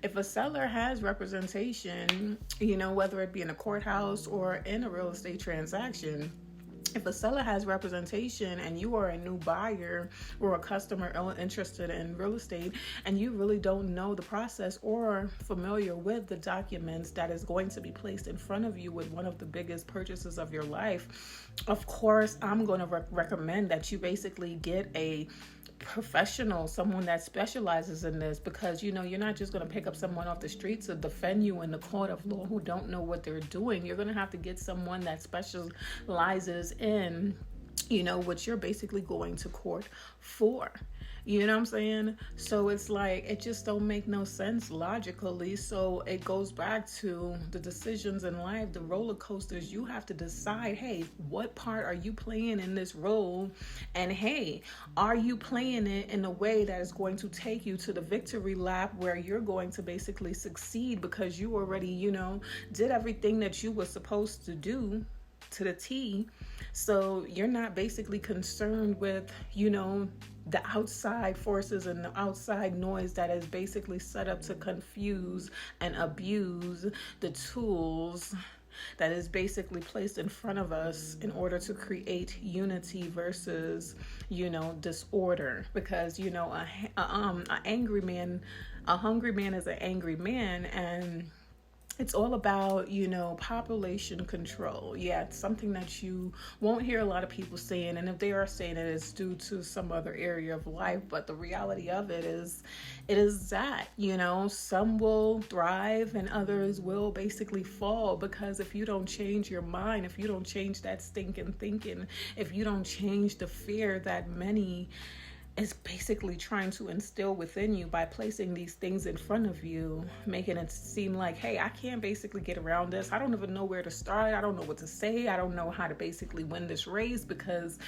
If a seller has representation, whether it be in a courthouse or in a real estate transaction, if a seller has representation and you are a new buyer or a customer interested in real estate and you really don't know the process or familiar with the documents that is going to be placed in front of you with one of the biggest purchases of your life, of course, I'm going to recommend that you basically get a professional, someone that specializes in this, because you're not just going to pick up someone off the street to defend you in the court of law who don't know what they're doing. You're going to have to get someone that specializes in what you're basically going to court for. You know what I'm saying? So it's like, it just don't make no sense logically. So it goes back to the decisions in life, the roller coasters. You have to decide, hey, what part are you playing in this role? And hey, are you playing it in a way that is going to take you to the victory lap where you're going to basically succeed because you already, did everything that you were supposed to do to the T. So you're not basically concerned with, the outside forces and the outside noise that is basically set up to confuse and abuse the tools that is basically placed in front of us in order to create unity versus, disorder. Because, a hungry man is an angry man, and it's all about, population control. Yeah, it's something that you won't hear a lot of people saying. And if they are saying it, it's due to some other area of life. But the reality of it is that, some will thrive and others will basically fall. Because if you don't change your mind, if you don't change that stinking thinking, if you don't change the fear that many is basically trying to instill within you by placing these things in front of you, making it seem like, hey, I can't basically get around this. I don't even know where to start. I don't know what to say. I don't know how to basically win this race because,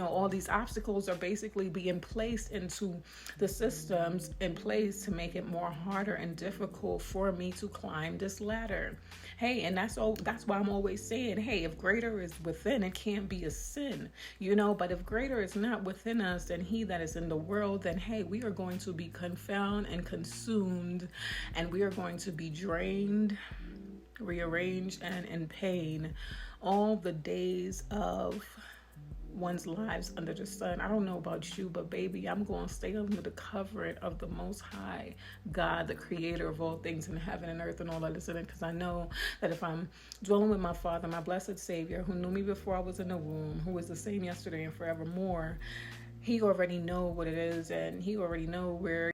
all these obstacles are basically being placed into the systems in place to make it more harder and difficult for me to climb this ladder. Hey, and that's why I'm always saying, hey, if greater is within, it can't be a sin, but if greater is not within us than he that is in the world, then hey, we are going to be confounded and consumed, and we are going to be drained, rearranged, and in pain all the days of one's lives under the sun. I don't know about you, but baby, I'm going to stay under the covering of the Most High God, the creator of all things in heaven and earth and all that is in it, because I know that if I'm dwelling with my Father, my blessed Savior, who knew me before I was in the womb, who is the same yesterday and forevermore, he already know what it is, and he already know where